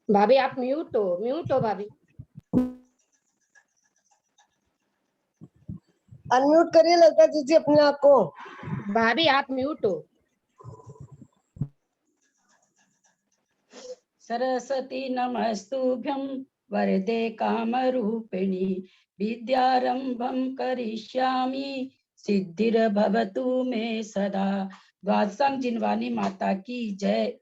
भाभी आप म्यूट हो भाभी। अनम्यूट करिए ललिता जी अपने आप को। भाभी आप म्यूट हो। सरस्वती नमस्तुभ्यं वरदे कामरूपिणी विद्यारंभं करिष्यामि सिद्धिर्भवतु मे सदा। द्वादशांग जिनवानी माता की जय।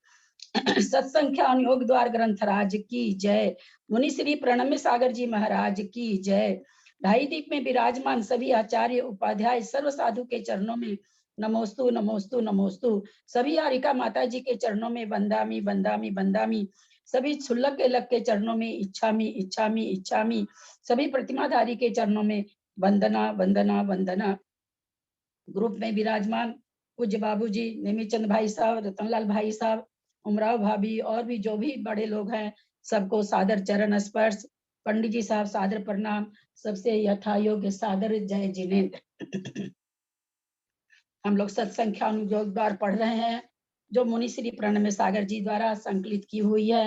सत्संख्यान योग द्वार ग्रंथराज की जय। मुनि श्री प्रणम्य सागर जी महाराज की जय। ढाई दीप में विराजमान सभी आचार्य उपाध्याय सर्व साधु के चरणों में नमोस्तु नमोस्तु नमोस्तु। सभी हारिका माता जी के चरणों में वंदामी वंदामी वंदामी। सभी छुल्लक के लक के चरणों में इच्छामी इच्छामी इच्छामी। सभी प्रतिमाधारी के चरणों में वंदना वंदना वंदना। ग्रुप में विराजमान पूज्य बाबूजी, नेमीचंद भाई साहब, रतनलाल भाई साहब, उमराव भाभी और भी जो भी बड़े लोग हैं सबको सादर चरण स्पर्श। पंडित जी साहब सादर प्रणाम। सबसे यथा योग्य सादर जय जिनेन्द्र। हम लोग सत्संख्या अनुयोग द्वार पढ़ रहे हैं जो मुनि श्री प्रणम्य सागर जी द्वारा संकलित की हुई है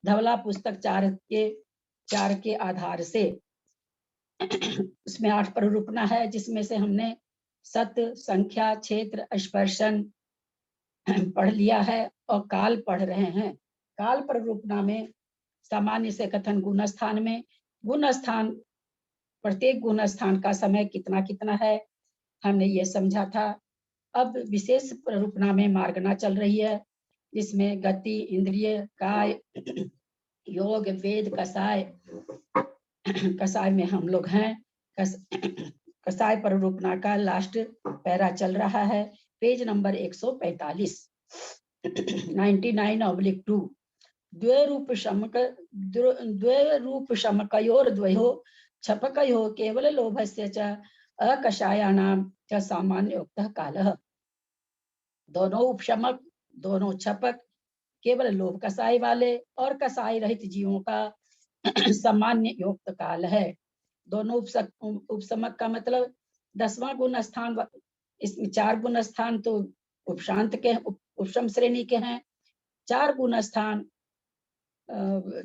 धवला पुस्तक 4 के आधार से। उसमें 8 प्ररूपना है जिसमें से हमने सत, संख्या, क्षेत्र, स्पर्शन पढ़ लिया है और काल पढ़ रहे हैं। काल प्ररूपना में सामान्य से कथन गुण स्थान में गुण स्थान, प्रत्येक गुण स्थान का समय कितना कितना है हमने ये समझा था। अब विशेष प्ररूपना में मार्गना चल रही है जिसमें गति, इंद्रिय, काय, योग, वेद, कसाय। कसाय में हम लोग हैं। कसाय प्ररूपना का लास्ट पैरा चल रहा है, पेज नंबर 145, 99/2। द्वैरूप शमकयोर द्वयो छपकयो केवल लोभस्य च अकषायाणाम च सामान्योक्तः कालः। दोनों उपशमक, दोनों छपक, केवल लोभ कसाई वाले और कसाई रहित जीवों का सामान्य युक्त काल है। दोनों उपशमक का मतलब 10वां गुण स्थान, इसमें 4 गुण स्थान तो उपशांत के उपशम श्रेणी के हैं, 4 गुण स्थान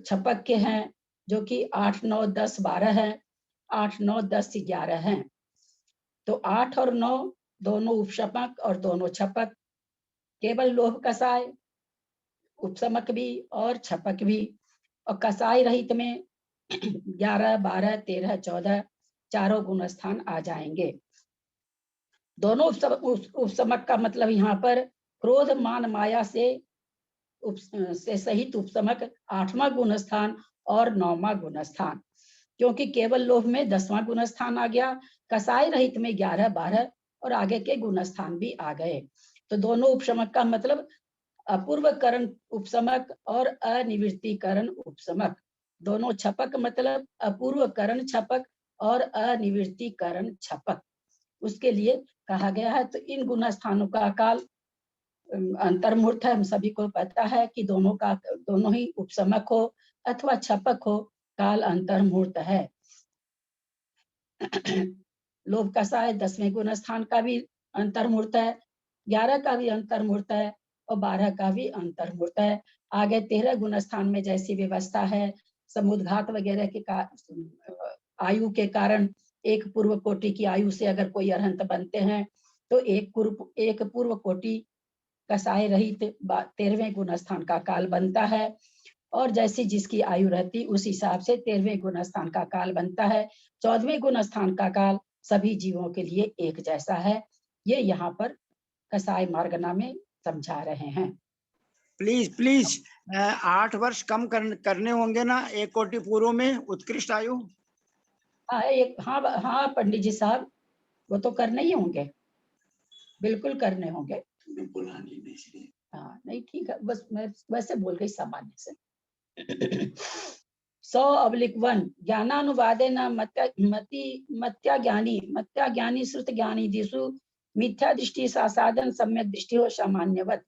छपक के हैं जो कि 8, 9, 10, 12 है। 8, 9, 10, 11 हैं। तो 8 और 9 दोनों उपशमक और दोनों छपक। केवल लोभ कसाय उपशमक भी और छपक भी। और कसाई रहित में 11, 12, 13, 14 चारों गुण स्थान आ जाएंगे। दोनों उपशमक का मतलब यहाँ पर क्रोध, मान, माया से सहित उपशमक 8वां गुण स्थान और 9वां गुण स्थान, क्योंकि केवल लोभ में 10वां गुण स्थान आ गया, कसाई रहित में 11, 12 और आगे के गुण स्थान भी आ गए। तो दोनों उपशमक का मतलब अपूर्वकरण उपशमक और अनिवृत्तिकरण उपशमक। दोनों छपक मतलब अपूर्वकरण छपक और अनिवृत्तिकरण छपक। उसके लिए कहा गया है। तो इन गुण स्थानों का काल अंतर्मुहूर्त है। हम सभी को पता है कि दोनों ही उपशमक हो अथवा छपक हो, काल अंतर्मुहूर्त है। लोभ कसाय 10वें गुण स्थान का भी अंतर्मुहूर्त है, 11 का भी अंतर्मुहूर्त है और 12 का भी अंतर्मुहूर्त है। आगे 13 गुण स्थान में जैसी व्यवस्था है, समुद्घात वगैरह के आयु के कारण एक पूर्व कोटि की आयु से अगर कोई अरहंत बनते हैं तो एक पूर्व कोटि कसाय रहित 13वें गुण स्थान का काल बनता है। और जैसी जिसकी आयु रहती उस हिसाब से 13वें गुण स्थान का काल बनता है। 14वें गुण स्थान का काल सभी जीवों के लिए एक जैसा है। ये यहाँ पर कसाय मार्गना में समझा रहे हैं। प्लीज 8 वर्ष कम करने होंगे ना 1 कोटि पूर्व में उत्कृष्ट आयु। हाँ पंडित जी साहब, वो तो करने ही होंगे, बिल्कुल करने होंगे। हाँ नहीं ठीक है, बस मैं वैसे बोल गई सामान्य से। 100/1 ज्ञानानुवादे न मत्या ज्ञानी श्रुत ज्ञानी दिशु मिथ्या दृष्टि साधन सम्यक दृष्टि हो सामान्यवत।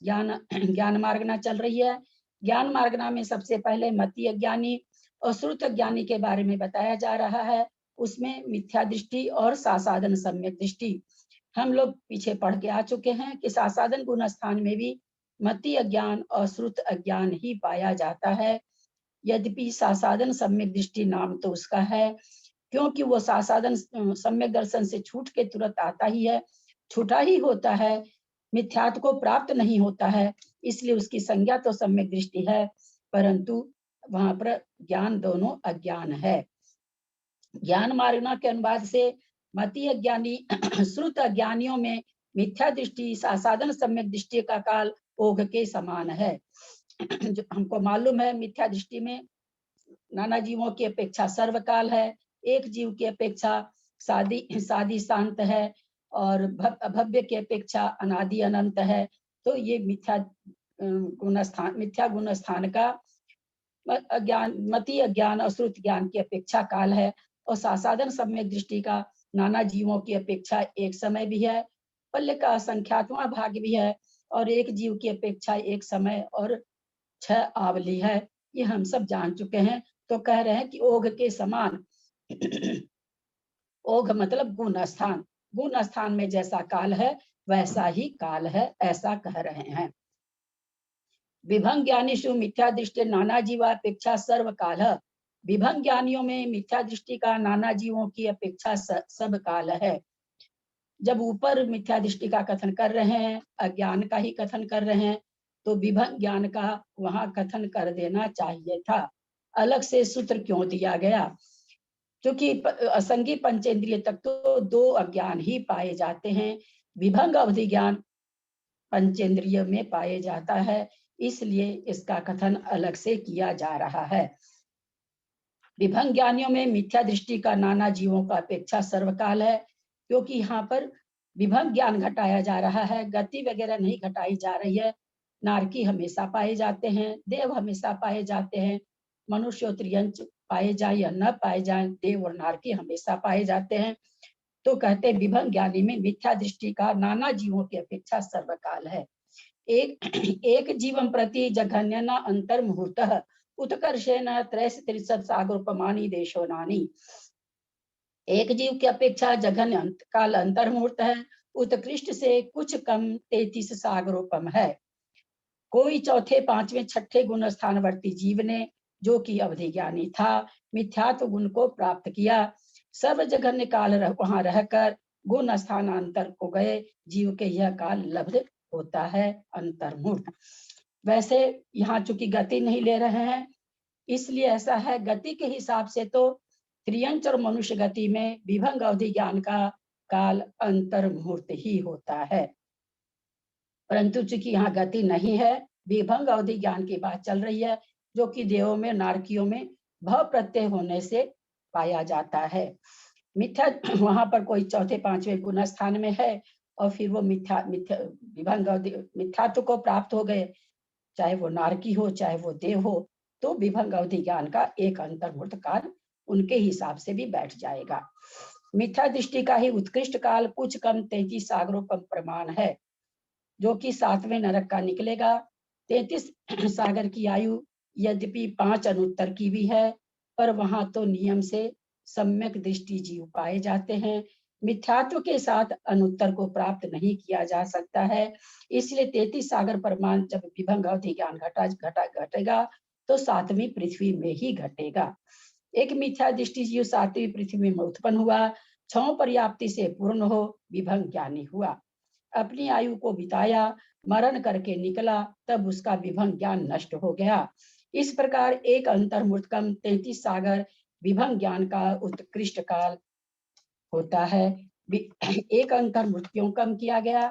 ज्ञान मार्गना चल रही है। ज्ञान मार्गना में सबसे पहले मतीय ज्ञानी और श्रुत ज्ञानी के बारे में बताया जा रहा है। उसमें मिथ्या दृष्टि और साधन सम्यक दृष्टि। हम लोग पीछे पढ़ के आ चुके हैं कि साधन गुण स्थान में भी मतीय अज्ञान और श्रुत अज्ञान ही पाया जाता है। यद्यपि सासाधन सम्यक दृष्टि नाम तो उसका है, क्योंकि वो सासाधन सम्यक दर्शन से छूट के तुरंत आता ही है, छूटा ही होता है, मिथ्यात्व को प्राप्त नहीं होता है, इसलिए उसकी संज्ञा तो सम्यक दृष्टि है, परंतु वहां पर ज्ञान दोनों अज्ञान है। ज्ञान मार्गना के अनुवाद से मति अज्ञानी श्रुत अज्ञानियों में मिथ्या दृष्टि सासाधन सम्यक दृष्टि का काल ओघ के समान है। जो हमको मालूम है, मिथ्या दृष्टि में नाना जीवों की अपेक्षा सर्वकाल है, एक जीव की अपेक्षा सादी शांत है, और भव्य की अपेक्षा अनादि अनंत है। तो ये मिथ्या गुण स्थान का अज्ञान, मति अज्ञान और श्रुत ज्ञान की अपेक्षा काल है, और सासाधन सम्यक दृष्टि का नाना जीवों की अपेक्षा एक समय भी है, पल्य का संख्यात्मक भाग भी है, और एक जीव की अपेक्षा एक समय और 6 आवली है। ये हम सब जान चुके हैं। तो कह रहे हैं कि ओघ के समान ओघ मतलब गुण स्थान, गुण स्थान में जैसा काल है वैसा ही काल है, ऐसा कह रहे हैं। विभंग ज्ञानीषु मिथ्या दृष्टि नाना जीवापेक्षा सर्वकाल। विभंग ज्ञानियों में मिथ्या दृष्टि का नाना जीवों की अपेक्षा सब काल है। जब ऊपर मिथ्या दृष्टि का कथन कर रहे हैं, अज्ञान का ही कथन कर रहे हैं, तो विभंग ज्ञान का वहां कथन कर देना चाहिए था, अलग से सूत्र क्यों दिया गया? क्योंकि असंगी पंचेंद्रिय तक तो 2 अज्ञान ही पाए जाते हैं, विभंग अवधि ज्ञान पंचेंद्रिय में पाए जाता है, इसलिए इसका कथन अलग से किया जा रहा है। विभंग ज्ञानियों में मिथ्या दृष्टि का नाना जीवों का अपेक्षा सर्वकाल है, क्योंकि यहाँ पर विभंग ज्ञान घटाया जा रहा है, गति वगैरह नहीं घटाई जा रही है। नारकी हमेशा पाए जाते हैं, देव हमेशा पाए जाते हैं, मनुष्य और त्रियंच पाए जाए या न पाए जाए, देव और नारकी हमेशा पाए जाते हैं। तो कहते विभंग ज्ञानी में मिथ्या दृष्टि का नाना जीवों की अपेक्षा सर्वकाल है। एक जीवन प्रति जघन्य न अंतर मुहूर्त उत्कर्षेण 33 सागरोपमानी देशो नानी। एक जीव की अपेक्षा जघन्य काल अंतर मुहूर्त है, उत्कृष्ट से कुछ कम 33 सागरोपम है। कोई चौथे, पांचवें, छठे गुण स्थानवर्ती जीव ने, जो कि अवधि ज्ञानी था, मिथ्यात्व गुण को प्राप्त किया। सर्व जघन्य काल वहां रहकर गुण स्थानांतर को गए जीव के यह काल लब्ध होता है, अंतर्मुहूर्त। वैसे यहाँ चूंकि गति नहीं ले रहे हैं, इसलिए ऐसा है, गति के हिसाब से तो त्रियंच और मनुष्य गति में विभंग अवधि ज्ञान का काल अंतर्मुहूर्त ही होता है, परंतु चूंकि यहाँ गति नहीं है, विभंग अवधि ज्ञान की बात चल रही है, जो कि देवों में, नारकियों में भव प्रत्यय होने से पाया जाता है। मिथ्या वहां पर कोई चौथे, पांचवें गुण स्थान में है, और फिर वो विभंग अवधि मिथ्यात्व को प्राप्त हो गए, चाहे वो नारकी हो चाहे वो देव हो, तो विभंग अवधि ज्ञान का एक अंतर्मुहूर्त काल उनके हिसाब से भी बैठ जाएगा। मिथ्या दृष्टि का ही उत्कृष्ट काल कुछ कम 33 सागरोपम प्रमाण है, जो कि 7वें नरक का निकलेगा। 33 सागर की आयु यद्यपि 5 अनुत्तर की भी है, पर वहां तो नियम से सम्यक दृष्टि जीव पाए जाते हैं, मिथ्यात्व के साथ अनुत्तर को प्राप्त नहीं किया जा सकता है, इसलिए 33 सागर प्रमाण जब विभंग अवधि ज्ञान घटेगा तो 7वीं पृथ्वी में ही घटेगा। एक मिथ्या दृष्टि जीव 7वीं पृथ्वी में उत्पन्न हुआ, 6 पर्याप्ति से पूर्ण हो विभंग ज्ञानी हुआ, अपनी आयु को बिताया, मरण करके निकला, तब उसका विभंग ज्ञान नष्ट हो गया। इस प्रकार एक अंतर्मुहूर्त कम 33 सागर विभंग ज्ञान का उत्कृष्ट काल होता है। एक अंतर्मुहूर्त क्यों कम किया गया?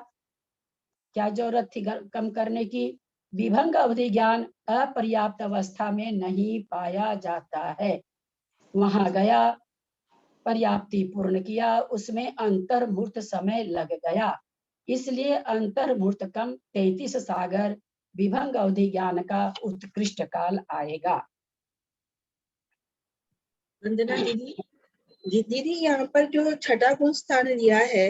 क्या जरूरत थी कम करने की? विभंग अवधि ज्ञान अपर्याप्त अवस्था में नहीं पाया जाता है, वहां गया, पर्याप्ति पूर्ण किया, उसमें अंतर्मुहूर्त समय लग गया, इसलिए अंतर्मुहूर्त कम 33 सागर विभंग अवधि ज्ञान का उत्कृष्ट काल आएगा। वंदना दीदी, दीदी यहाँ पर जो छठा गुण स्थान लिया है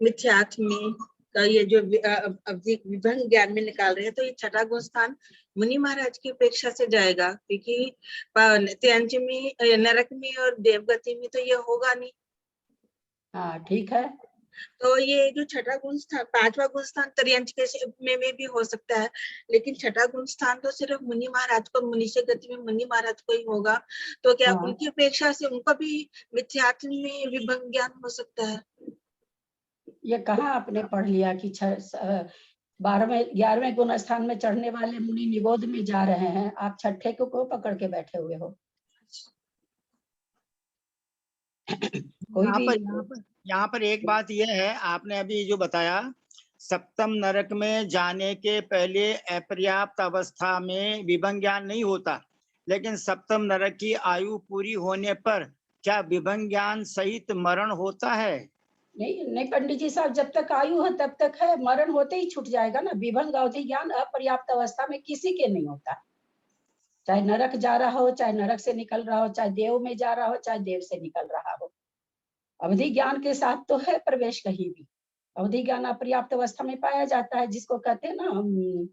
मिथ्यात्व में, तो ये जो अवधि विभंग ज्ञान में निकाल रहे हैं, तो ये छठा गुण स्थान मुनि महाराज की अपेक्षा से जाएगा, क्योंकि त्रियंच में, नरक में और देवगति में तो ये होगा नहीं। हाँ ठीक है। तो ये जो छठा गुण स्थान, पांचवा गुण स्थान त्रियंच के में भी हो सकता है, लेकिन छठा गुण स्थान तो सिर्फ मुनि महाराज को, मनुष्य गति में मुनि महाराज को ही होगा। तो क्या हाँ। उनकी अपेक्षा से उनको भी मिथ्यात्व में विभंग ज्ञान हो सकता है? ये कहाँ आपने पढ़ लिया कि 12वें 11वें गुण स्थान में चढ़ने वाले मुनि निबोध में जा रहे हैं, आप छठे को पकड़ के बैठे हुए हो? कोई यहाँ भी पर यहाँ पर एक बात यह है, आपने अभी जो बताया, सप्तम नरक में जाने के पहले अपर्याप्त अवस्था में विभंग ज्ञान नहीं होता, लेकिन सप्तम नरक की आयु पूरी होने पर क्या विभंग ज्ञान सहित मरण होता है? नहीं नहीं पंडित जी साहब, जब तक आयु है तब तक है, मरण होते ही छूट जाएगा ना। विभंग अवधि ज्ञान अपर्याप्त अवस्था में किसी के नहीं होता, चाहे नरक जा रहा हो, चाहे नरक से निकल रहा हो, चाहे देव में जा रहा हो, चाहे देव से निकल रहा हो। अवधि ज्ञान के साथ तो है प्रवेश कहीं भी। अवधि ज्ञान अपर्याप्त अवस्था में पाया जाता है, जिसको कहते हैं ना हम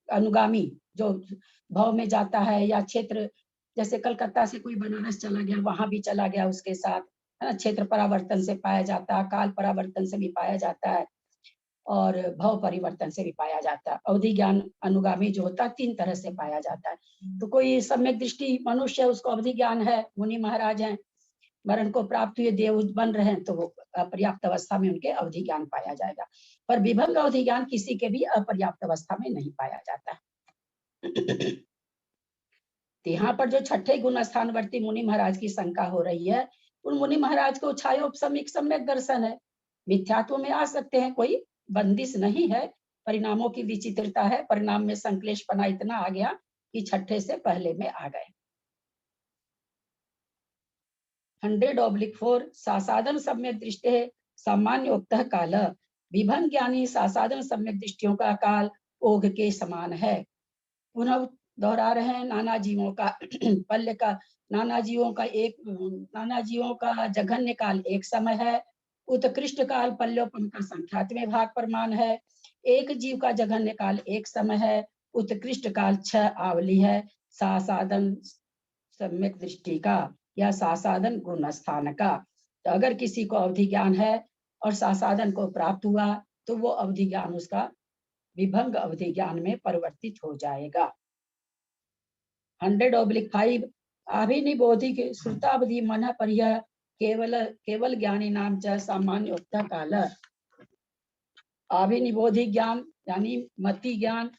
अनुगामी, जो भाव में जाता है, या क्षेत्र, जैसे कलकत्ता से कोई बनारस चला गया, वहां भी चला गया उसके साथ, है ना। क्षेत्र परावर्तन से पाया जाता है, काल परावर्तन से भी पाया जाता है, और भाव परिवर्तन से भी पाया जाता है। अवधि ज्ञान अनुगामी जो होता है 3 तरह से पाया जाता है। तो कोई सम्यक दृष्टि मनुष्य है, उसको अवधि ज्ञान है, मुनि महाराज हैं, मरण को प्राप्त हुए देव बन रहे हैं, तो वो अपर्याप्त अवस्था में उनके अवधि ज्ञान पाया जाएगा। पर विभंग अवधि ज्ञान किसी के भी अपर्याप्त अवस्था में नहीं पाया जाता है। तो यहाँ पर जो छठे गुण स्थानवर्ती मुनि महाराज की शंका हो रही है, उन मुनि महाराज को छायोपसमिक सम्यक दर्शन है, मिथ्यात्व में आ सकते हैं, कोई बंदिश नहीं है। परिणामों की विचित्रता है, परिणाम में संक्लेशपना इतना आ गया कि छठे से पहले में आ गए। 100/4 सासाधन सम्यक दृष्टि है सामान्य उक्त काल, विभंग ज्ञानी सासाधन सम्यक दृष्टियों का काल ओघ के समान है। पुनः दोहरा रहे हैं, नाना जीवों का पल्य का, नाना जीवों का जघन्य काल एक समय है, उत्कृष्ट काल पल्योपम का संख्यात में भाग प्रमाण है। एक जीव का जघन्य काल एक समय है, उत्कृष्ट काल 6 आवली है। सासाधन सम्यक दृष्टि का या सासाधन गुण स्थान का। तो अगर किसी को अवधि ज्ञान है और सासाधन को प्राप्त हुआ, तो वो अवधि ज्ञान उसका विभंग अवधि ज्ञान में परिवर्तित हो जाएगा। 100/5 अभिनिबोधिक श्रुतावधि मन परिय केवल ज्ञानी नाम च सामान्य उत्तर काल। अभिनिबोधिक ज्ञान यानी मति ज्ञान,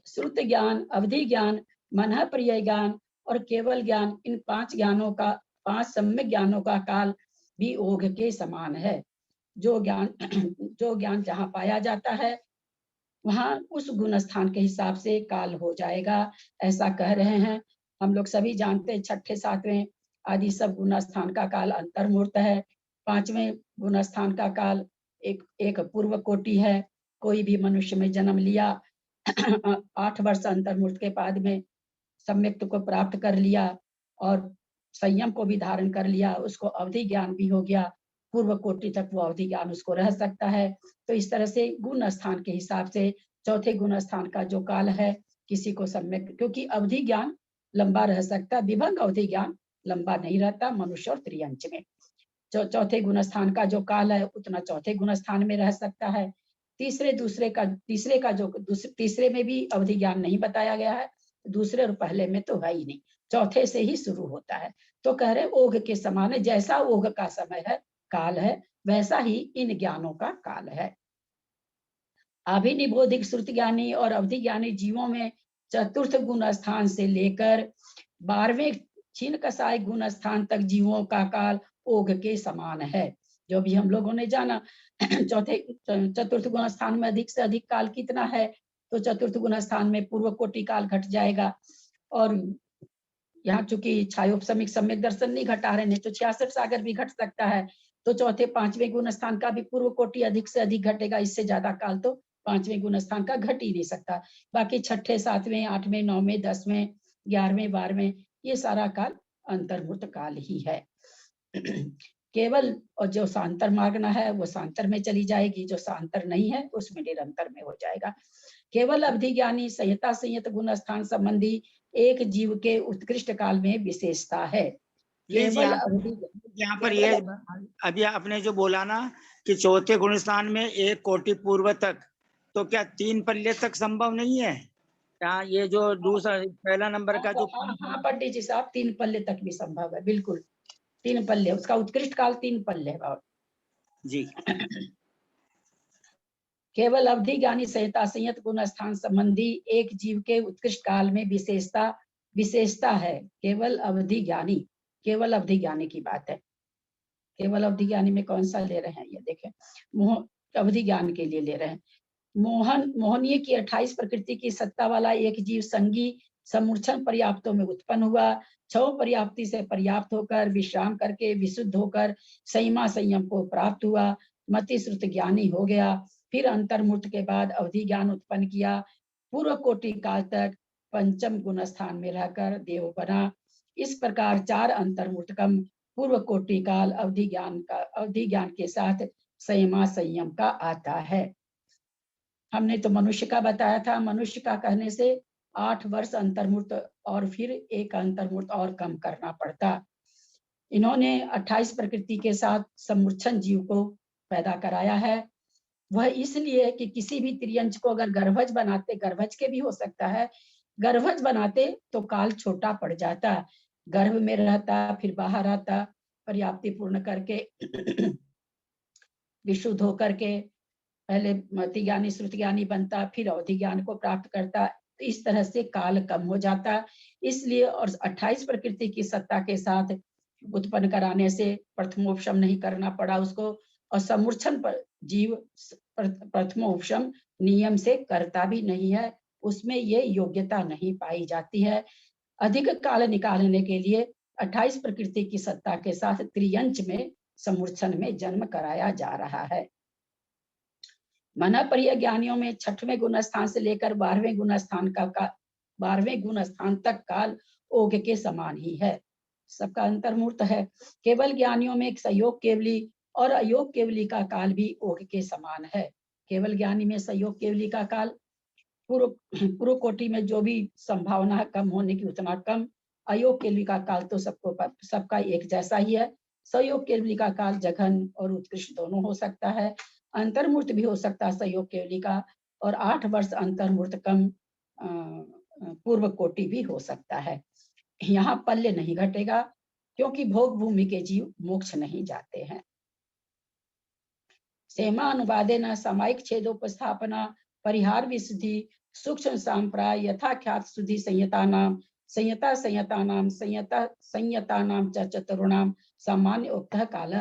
श्रुत ज्ञान, अवधि ज्ञान, मन प्रिय ज्ञान और केवल ज्ञान, इन 5 ज्ञानों का, 5 सम्यक ज्ञानों का काल भी ओघ के समान है। जो ज्ञान जहाँ पाया जाता है, वहां उस गुण स्थान के हिसाब से काल हो जाएगा, ऐसा कह रहे हैं। हम लोग सभी जानते हैं, छठे 7वें आदि सब गुण स्थान का काल अंतर्मूर्त है। 5वें गुण स्थान का काल एक पूर्व कोटि है। कोई भी मनुष्य में जन्म लिया 8 वर्ष अंतर्मूर्त के बाद में सम्यक्त को प्राप्त कर लिया और संयम को भी धारण कर लिया, उसको अवधि ज्ञान भी हो गया, पूर्व कोटि तक वो अवधि ज्ञान उसको रह सकता है। तो इस तरह से गुण स्थान के हिसाब से चौथे गुण स्थान का जो काल है, किसी को सम्यक, क्योंकि अवधि ज्ञान लंबा रह सकता है, विभंग अवधि ज्ञान लंबा नहीं रहता मनुष्य और त्रियंच में। चौथे गुण स्थान का जो काल है, उतना चौथे गुण स्थान में रह सकता है। तीसरे में भी अवधि ज्ञान नहीं बताया गया है, दूसरे और पहले में तो है ही नहीं, चौथे से ही शुरू होता है। तो कह रहे ओघ के समान है, जैसा ओघ का समय है, काल है, वैसा ही इन ज्ञानों का काल है। अभिनिबोधिक श्रुति ज्ञानी और अवधि ज्ञानी जीवों में चतुर्थ गुण स्थान से लेकर 12वें क्षीण कसाय गुण स्थान तक जीवों का काल ओघ के समान है। जो भी हम लोगों ने जाना, चतुर्थ गुण स्थान में अधिक से अधिक काल कितना है, तो चतुर्थ गुण स्थान में पूर्व कोटि काल घट जाएगा। और यहाँ चूंकि छायोपसमिक सम्यक दर्शन नहीं घटा रहे हैं, तो 66 सागर भी घट सकता है, तो चौथे 5वें गुण स्थान का भी पूर्व कोटि अधिक से अधिक घटेगा। इससे ज्यादा काल तो 5वें गुण स्थान का घट ही नहीं सकता। बाकी छठे, 7वें, 8वें, 9वें, 10वें, 11वें, 12वें, ये सारा काल अंतर्भूत काल ही है। केवल और जो सांतर मार्गना है वो सांतर में चली जाएगी, जो सांतर नहीं है उसमें निरंतर में हो जाएगा। केवल अवधि ज्ञानी संयत गुण स्थान संबंधी एक जीव के उत्कृष्ट काल में विशेषता है। प्लीज केवल अवधि यहाँ पर केवल ये अभी आपने जो बोला ना कि चौथे गुण स्थान में 1 कोटि पूर्व तक, तो क्या 3 पल्ले तक संभव नहीं है? क्या ये जो दूसरा पहला नंबर का जो हाँ पंडित जी साहब, 3 पल्ले तक भी संभव है, बिल्कुल 3 पल्ले, उसका उत्कृष्ट काल 3 पल्ले है बाबा। जी केवल अवधि ज्ञानी संहिता संयत गुण स्थान संबंधी एक जीव के उत्कृष्ट काल में विशेषता है। केवल अवधि ज्ञानी की बात है। केवल अवधि ज्ञानी में कौन सा ले रहे हैं, ये देखें, अवधि ज्ञान के लिए ले रहे हैं। मोहनीय की 28 प्रकृति की सत्ता वाला एक जीव संगी समूर्छन पर्याप्तों में उत्पन्न हुआ। 6 पर्याप्ति से पर्याप्त होकर विश्राम करके विशुद्ध होकर संयमा संयम को प्राप्त हुआ, मति श्रुत ज्ञानी हो गया। फिर अंतर्मूर्त के बाद अवधि ज्ञान उत्पन्न किया। पूर्व कोटि काल तक पंचम गुण स्थान में रहकर देव बना। इस प्रकार 4 अंतर्मूर्तकम पूर्व कोटि काल अवधि ज्ञान के साथ संयमा संयम का आता है। हमने तो मनुष्य का बताया था, मनुष्य का कहने से 8 वर्ष अंतर्मूर्त और फिर एक अंतर्मूर्त और कम करना पड़ता। इन्होंने 28 प्रकृति के साथ समूर्छन जीव को पैदा कराया है। वह इसलिए कि किसी भी त्रियंच को अगर गर्भज बनाते, गर्भज के भी हो सकता है, गर्भज बनाते तो काल छोटा पड़ जाता, गर्भ में रहता फिर बाहर आता, पर्याप्ति पूर्ण करके विशुद्ध होकर के पहले मति ज्ञानी श्रुति ज्ञानी बनता, फिर अवधि ज्ञान को प्राप्त करता। तो इस तरह से काल कम हो जाता। इसलिए और 28 प्रकृति की सत्ता के साथ उत्पन्न कराने से प्रथमोपशम नहीं करना पड़ा उसको, और समूर्छन पर जीव प्रथमोपशम नियम से करता भी नहीं है, उसमें ये योग्यता नहीं पाई जाती है। अधिक काल निकालने के लिए 28 प्रकृति की सत्ता के साथ त्रियंच में समूर्छन में जन्म कराया जा रहा है। मन परिय ज्ञानियों में 6वें गुण स्थान से लेकर 12वें गुण स्थान तक काल ओघ के समान ही है, सबका अंतर्मूर्त है। केवल ज्ञानियों में एक संयोग केवली और अयोग केवली का काल भी ओघ के समान है। केवल ज्ञानी में संयोग केवली का काल पूर्व कोटि में जो भी संभावना है कम होने की उतना कम, अयोग केवली का काल तो सबका एक जैसा ही है। संयोग केवली का काल जघन और उत्कृष्ट दोनों हो सकता है, अंतर्मूर्त भी हो सकता है संयोग केवली का, और 8 वर्ष अंतर्मूर्त कम पूर्व कोटि भी हो सकता है। यहाँ पल्ले नहीं घटेगा क्योंकि भोग भूमि के जीव मोक्ष नहीं जाते हैं। सेमा अनुवादे न सामायिक छेदोपस्थापना परिहार विशुद्धि सूक्ष्म सांप्राय यथाख्यात शुद्धि संयतानाम च चतुर्णाम सामान्य उक्तः काल।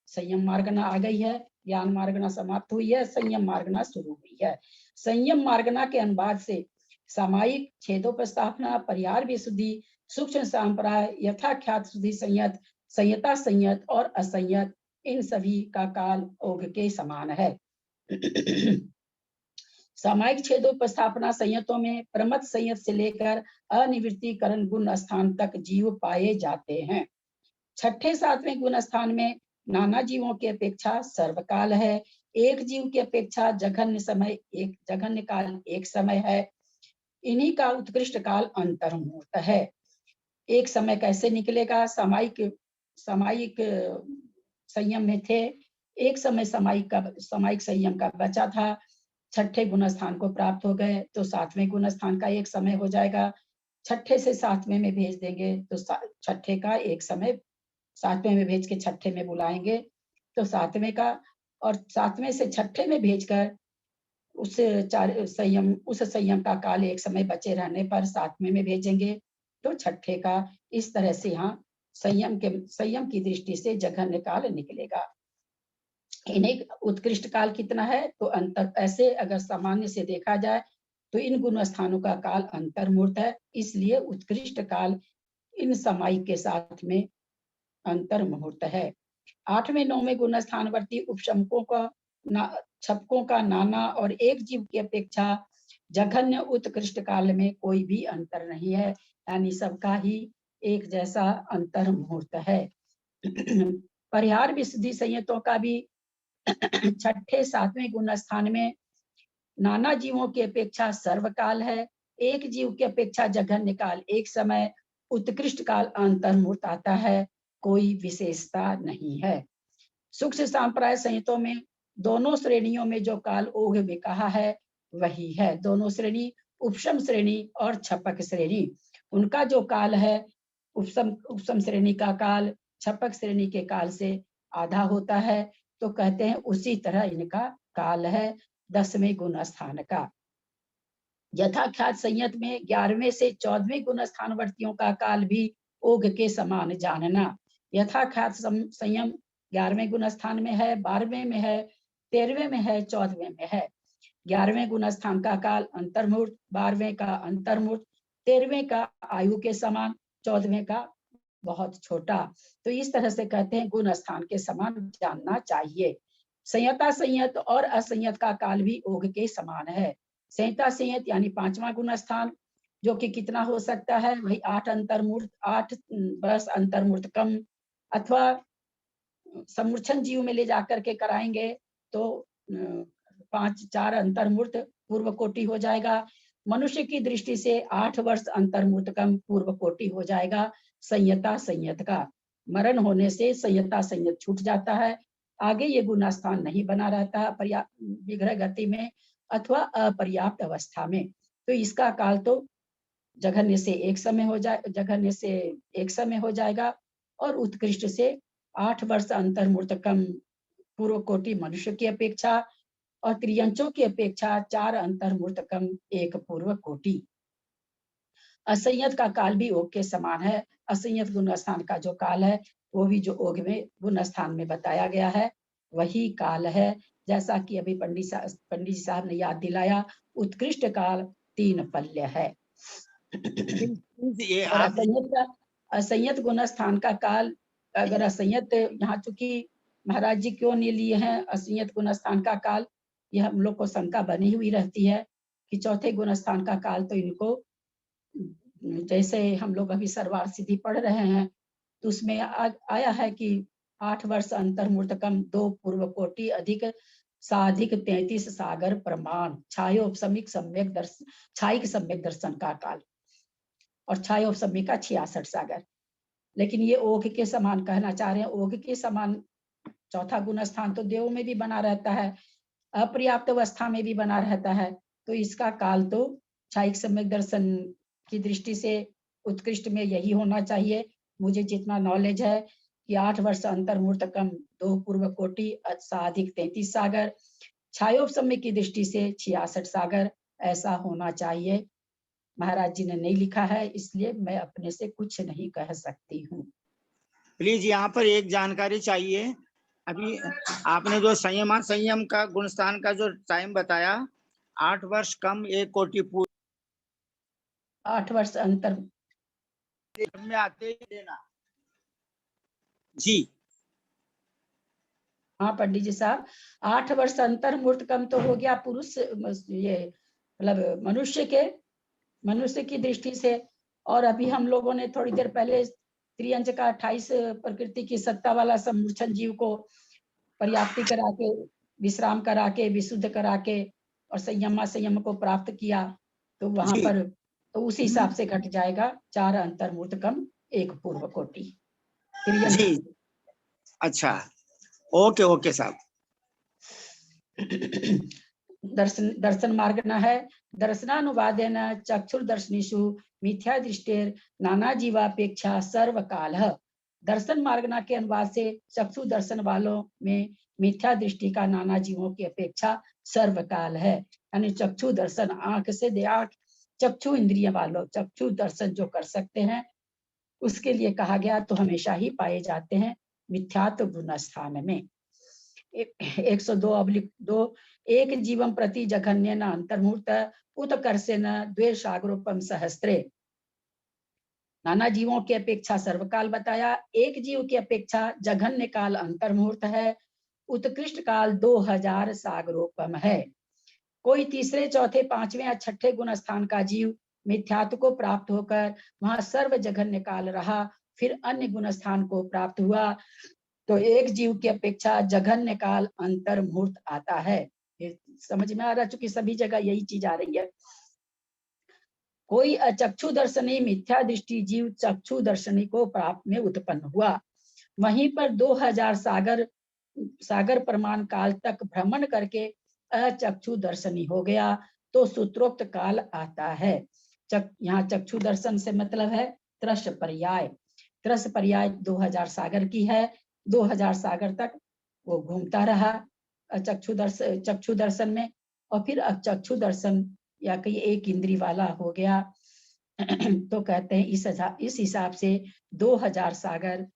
संयम मार्गना आ गई है, ज्ञान मार्गना समाप्त हुई है, संयम मार्गना शुरू हुई है। संयम मार्गना के अनुवाद से सामायिक छेदोपस्थापना परिहार विशुद्धि सूक्ष्म सांप्राय यथाख्यात शुद्धि संयता संयत और असंयत, इन सभी का काल ओघ के समान है। सामायिक छेदोपस्थापना संयतों में प्रमथ संयत से लेकर अनिवृत्तिकरण गुण स्थान तक जीव पाए जाते हैं। 6ठे 7वें गुण स्थान में नाना जीवों की अपेक्षा सर्वकाल है। एक जीव की अपेक्षा जघन्य काल एक समय है। इन्हीं का उत्कृष्ट काल अंतर्मूर्त है। एक समय कैसे निकलेगा? सामायिक संयम में थे, एक समय सामायिक संयम का बचा था, 6ठे गुण स्थान को प्राप्त हो गए तो 7वें गुण स्थान का एक समय हो जाएगा। 6ठे से 7वें में भेज देंगे तो 6ठे का एक समय 7वें में भेज के 6ठे में बुलाएंगे तो 7वें का, और 7वें से 6ठे में भेजकर उस संयम का काल एक समय बचे रहने पर 7वें में भेजेंगे तो 6ठे का। इस तरह से यहाँ संयम की दृष्टि से जघन्य काल निकलेगा। इन्हें उत्कृष्ट काल कितना है तो अंतर, ऐसे अगर सामान्य से देखा जाए तो इन गुण स्थानों का काल अंतर्मूर्त है, इसलिए उत्कृष्ट काल इन सामायिक के साथ में अंतर्मुहूर्त है। 8वें 9वें गुण स्थानवर्ती छपकों का नाना और एक जीव की अपेक्षा जघन्य उत्कृष्ट काल में कोई भी अंतर नहीं है, यानी सबका ही एक जैसा अंतर्मुहूर्त है। परिहार विशुद्धि संयतों का भी 6ठे 7वें गुण स्थान में नाना जीवों की अपेक्षा सर्वकाल है। एक जीव की अपेक्षा जघन्य काल एक समय, उत्कृष्ट काल अंतर्मूर्त आता है। कोई विशेषता नहीं है। सूक्ष्म सांप्राय संहितों में दोनों श्रेणियों में जो काल ओघ में कहा है वही है। दोनों श्रेणी, उपशम श्रेणी और छपक श्रेणी, उनका जो काल है, उपशम श्रेणी का काल छपक श्रेणी के काल से आधा होता है, तो कहते हैं उसी तरह इनका काल है 10वें गुण स्थान का। यथाख्यात संयत में 11वें से 14वें गुण स्थानवर्तियों का काल भी ओघ के समान जानना। यथाख्यात संयम 11वें गुण स्थान में है, 12वें में है, 13वें में है, 14वें में है। 11वें गुण स्थान का काल अंतर्मुहूर्त, 12वें का अंतर्मुहूर्त, 13वें का आयु के समान, 14वें का बहुत छोटा। तो इस तरह से कहते हैं गुण स्थान के समान जानना चाहिए। संयता संयत और असंयत का काल भी ओघ के समान है। संयता संयत यानी 5वां गुण स्थान, जो कि कितना हो सकता है, वही 8 अंतर्मुहूर्त, 8 वर्ष अंतर्मुहूर्त कम, अथवा समूर्छन जीव में ले जाकर के कराएंगे तो 5-4 अंतर्मुहूर्त पूर्व कोटि हो जाएगा। मनुष्य की दृष्टि से 8 वर्ष अंतर्मुहूर्त कम पूर्व कोटि हो जाएगा संयता संयत का। मरण होने से संयता संयत छूट जाता है, आगे ये गुण स्थान नहीं बना रहता है पर्याप्त विग्रह गति में अथवा अपर्याप्त अवस्था में। तो इसका काल तो जघन्य से एक समय हो जाएगा और उत्कृष्ट से 8 वर्ष अंतर्मुहूर्त कम पूर्व कोटि मनुष्य की अपेक्षा और त्रियंचों की अपेक्षा 4 अंतर्मुहूर्त कम 1 पूर्व कोटि। असंयत का काल भी ओघ के समान है। असंयत गुण स्थान का जो काल है वो भी जो ओघ में गुण स्थान में बताया गया है वही काल है। जैसा कि अभी पंडित जी साहब ने याद दिलाया, उत्कृष्ट काल 3 पल्य है। ये और आप असंयत गुण स्थान का काल, अगर असंयत, यहाँ चूंकि महाराज जी क्यों नहीं लिए हैं असंयत गुण स्थान का काल, ये हम लोग को शंका बनी हुई रहती है कि चौथे गुण स्थान का काल तो इनको, जैसे हम लोग अभी सर्वार सिद्धि पढ़ रहे हैं तो उसमें आया है कि 8 वर्ष अंतर्मुहूर्त कम 2 पूर्व कोटि अधिक साधिक 33 सागर प्रमाण, छायोपशमिक सम्यक दर्शन, छायिक सम्यक दर्शन का काल और छायोपशमिक का 66 सागर। लेकिन ये ओघ के समान कहना चाह रहे हैं। ओघ के समान चौथा गुण स्थान तो देव में भी बना रहता है, अपर्याप्त अवस्था में भी बना रहता है, तो इसका काल तो छायिक सम्यक दर्शन की दृष्टि से उत्कृष्ट में यही होना चाहिए। मुझे जितना नॉलेज है कि 8 वर्ष अंतर्मुहूर्त कम 2 पूर्व कोटि साधिक 33 सागर, छायोपशम्य की दृष्टि से 66 सागर ऐसा होना चाहिए। महाराज जी ने नहीं लिखा है, इसलिए मैं अपने से कुछ नहीं कह सकती हूँ। प्लीज यहाँ पर एक जानकारी चाहिए। अभी आपने जो संयम का गुण स्थान का जो टाइम बताया, 8 वर्ष कम 1 कोटि पूर्व 8 वर्ष अंतर में आते देना जी। हाँ पंडित जी साहब, 8 वर्ष अंतर्मुहूर्त कम तो हो गया पुरुष, ये मतलब मनुष्य की दृष्टि से। और अभी हम लोगों ने थोड़ी देर पहले त्रियंच का 28 प्रकृति की सत्ता वाला समूर्छन जीव को पर्याप्ति करा के, विश्राम करा के, विशुद्ध करा के और संयम को प्राप्त किया, तो वहां पर तो उसी हिसाब से घट जाएगा 4 अंतर्मुहूर्त कम 1 पूर्व कोटि। जी अच्छा, ओके साहब। दर्शन मार्ग न है, दर्शनानुवादेन चक्षुर्दर्शनीषु मिथ्या दृष्टेर नाना जीवापेक्षा सर्वकालः। दर्शन मार्गना के अनुवाद से चक्षु दर्शन वालों में मिथ्या दृष्टि का नाना जीवों की अपेक्षा सर्वकाल है। यानी चक्षु दर्शन, आंख से चक्षु इंद्रिय वालों चक्षु दर्शन जो कर सकते हैं उसके लिए कहा गया, तो हमेशा ही पाए जाते हैं मिथ्यात्व गुण स्थान में। 102/2 एक जीवम प्रति जघन्य न अंतर्मुहूर्त उत्कर्षे न द्वेषाग्रोपम सहस्त्रे। नाना जीवों की अपेक्षा सर्वकाल बताया, एक जीव की अपेक्षा जघन्य काल अंतर्मुहूर्त है, उत्कृष्ट काल 2000 सागरोपम है। कोई तीसरे, चौथे, पांचवें या छठे गुण स्थान का जीव मिथ्यात्व को प्राप्त होकर वहां सर्व जघन्य काल रहा, फिर अन्य गुण स्थान को प्राप्त हुआ, तो एक जीव की अपेक्षा जघन्य काल अंतर्मुहूर्त आता है। ये समझ में आ रहा, चूंकि सभी जगह यही चीज आ रही है। कोई अचक्षु दर्शनी मिथ्या दृष्टि जीव चक्षु दर्शनी को प्राप्त में उत्पन्न हुआ, वहीं पर 2000 सागर प्रमाण काल तक भ्रमण करके अचक्षु दर्शनी हो गया तो सूत्रोक्त काल आता है। यहाँ चक्षु दर्शन से मतलब है त्रस पर्याय। त्रस पर्याय 2000 सागर की है। 2000 सागर तक वो घूमता रहा चक्षु दर्शन में, और फिर अचक्षु दर्शन या कहीं एक इंद्री वाला हो गया। तो कहते हैं इस हिसाब से 2000 सागर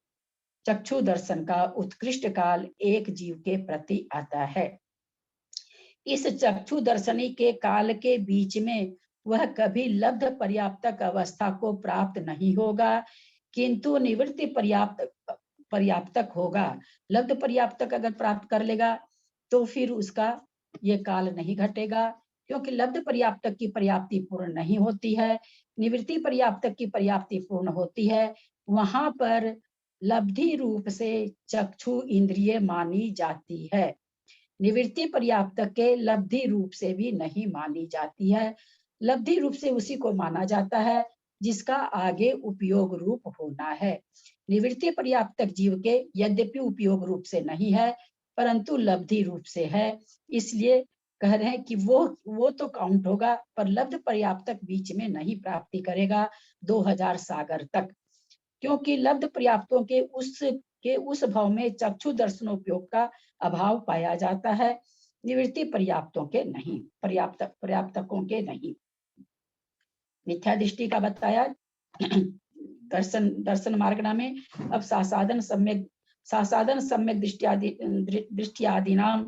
चक्षु दर्शन का उत्कृष्ट काल एक जीव के प्रति आता है। इस चक्षु दर्शनी के काल के बीच में वह कभी लब्ध पर्याप्तक अवस्था को प्राप्त नहीं होगा, किंतु निवृत्ति पर्याप्तक होगा। लब्ध पर्याप्तक अगर प्राप्त कर लेगा तो फिर उसका ये काल नहीं घटेगा, क्योंकि लब्ध पर्याप्तक की पर्याप्ति पूर्ण नहीं होती है, निवृत्ति पर्याप्तक की पर्याप्ति पूर्ण होती है। वहां पर लब्धि रूप से चक्षु इंद्रिय मानी जाती है, निवृत्ति पर्याप्तक के लब्धि रूप से भी नहीं मानी जाती है। लब्धि रूप से उसी को माना जाता है जिसका आगे उपयोग रूप होना है। निवृत्ति पर्याप्तक जीव के यद्यपि उपयोग रूप से नहीं है परंतु लब्धि रूप से है, इसलिए कह रहे हैं कि वो तो काउंट होगा, पर लब्ध पर्याप्तक बीच में नहीं प्राप्ति करेगा 2000 सागर तक, क्योंकि लब्ध पर्याप्तों के उस भाव में चक्षु दर्शनोपयोग का अभाव पाया जाता है, निवृत्ति पर्याप्तों के नहीं, पर्याप्तकों के नहीं। मिथ्या दृष्टि का बताया दर्शन मार्गना में। अब सासाधन सम्यक दृष्टि आदि नाम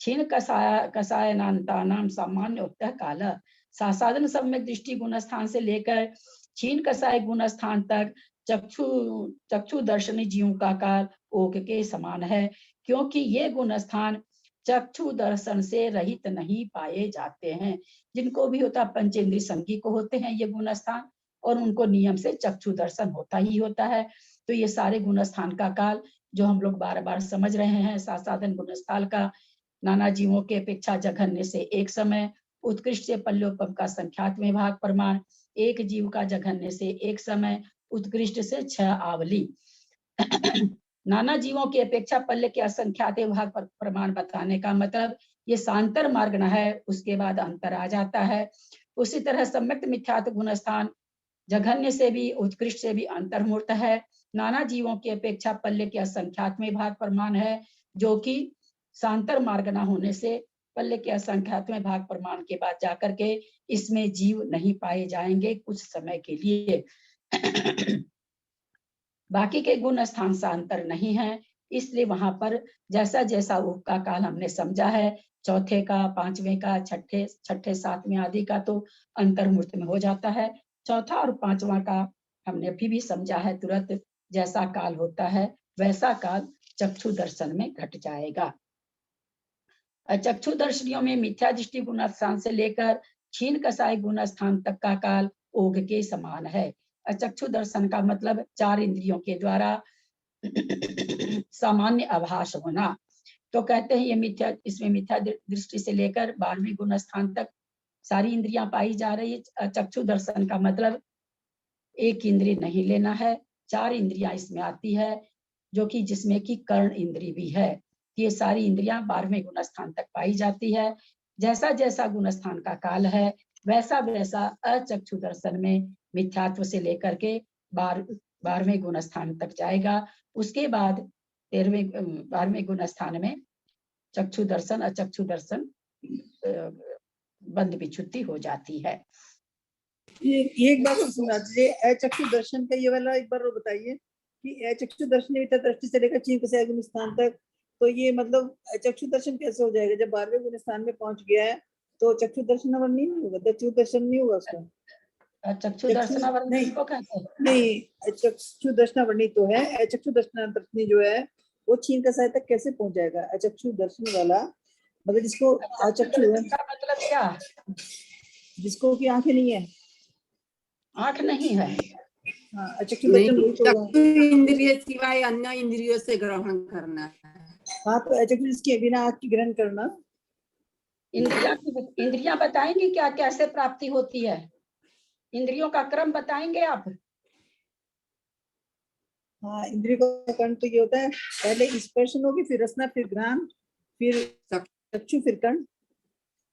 क्षीण कषायनांता नाम सामान्य उत्तः काल। सासाधन सम्यक दृष्टि गुणस्थान से लेकर क्षीण कषाय गुणस्थान तक चक्षु दर्शनी जीवों का काल ओक के समान है, क्योंकि ये गुणस्थान चक्षु दर्शन से रहित नहीं पाए जाते हैं। जिनको भी होता पंचेंद्रिय संगी को होते हैं ये गुणस्थान, और उनको नियम से चक्षु दर्शन होता ही होता है। तो ये सारे गुणस्थान का काल जो हम लोग बार बार समझ रहे हैं, सासाधन गुणस्थान का नाना जीवों के अपेक्षा जघन्य से एक समय, उत्कृष्ट से पल्योपम का संख्यात में भाग प्रमाण, एक जीव का जघन्य से एक समय, उत्कृष्ट से 6 आवली। नाना जीवों की अपेक्षा पल्य के असंख्यात भाग पर प्रमाण बताने का मतलब ये सांतर मार्ग न है, उसके बाद अंतर आ जाता है। उसी तरह सम्यक मिथ्यात्व गुणस्थान जघन्य से भी उत्कृष्ट से भी अंतर्मूर्त है। नाना जीवों की अपेक्षा पल्य के असंख्यात में भाग प्रमाण है, जो कि सांतर मार्ग न होने से पल्य के असंख्यात में भाग प्रमाण के बाद जाकर के इसमें जीव नहीं पाए जाएंगे कुछ समय के लिए। बाकी के गुण स्थान से अंतर नहीं है, इसलिए वहां पर जैसा जैसा उप का काल हमने समझा है, चौथे का, पांचवें का, छठे सातवें आदि का तो अंतर्मूर्त में हो जाता है। चौथा और पांचवा का हमने अभी भी समझा है, तुरंत जैसा काल होता है वैसा काल चक्षु दर्शन में घट जाएगा। चक्षु दर्शनियों में मिथ्या दृष्टि गुणस्थान से लेकर क्षीण कषाय गुणस्थान तक का काल ओघ के समान है। चक्षु दर्शन का मतलब 4 इंद्रियों के द्वारा सामान्य आभास होना। तो कहते हैं ये इसमें मिथ्या दृष्टि से लेकर 12वें गुण स्थान तक सारी इंद्रियां पाई जा रही है। चक्षु दर्शन का मतलब एक इंद्रिय नहीं लेना है, 4 इंद्रियां इसमें आती है, जो कि जिसमें कि कर्ण इंद्रिय भी है। ये सारी इंद्रियां 12वें गुण स्थान तक पाई जाती है। जैसा जैसा गुण स्थान का काल है वैसा वैसा अचक्षु दर्शन में मिथ्यात्व से लेकर के 12वें गुण स्थान तक जाएगा। उसके बाद 12वें गुण स्थान में चक्षु दर्शन अचक्षु दर्शन बंद विच्छुत्ति हो जाती है। एक बात सुना दीजिए, अचक्षु दर्शन का ये वाला एक बार बताइए कि अचक्षु दर्शन दृष्टि से लेकर क्षीण कषाय गुण स्थान तक, तो ये मतलब चक्षु दर्शन कैसे हो जाएगा? जब 12वें गुण स्थान में पहुंच गया है तो चक्षु दर्शन नहीं होगा, चक्षु दर्शन नहीं होगा उसका। चक्षु दर्शनावरणी को कहते हैं? नहीं, चक्षु दर्शनावरणी तो है, अचक्षु दर्शनावरणी जो है वो क्षीण कषाय तक कैसे पहुंच जाएगा? अचक्षु दर्शन वाला मतलब जिसको अचक्षु है, मतलब क्या? जिसको की आंखें नहीं है, आंख नहीं है। हाँ, अचक्षु दर्शन चक्षु इंद्रिय सिवाय अन्य इंद्रियों से ग्रहण करना है। हाँ, तो अचक्षु जिसके बिना आंख की ग्रहण करना। इंद्रियां बताएंगे क्या कैसे प्राप्ति होती है? इंद्रियों का क्रम बताएंगे आप? हाँ, इंद्रिय का कर्ण तो ये होता है, पहले स्पर्शन होगी, फिर रसना, फिर घ्राण, फिर चक्षु, फिर कर्ण।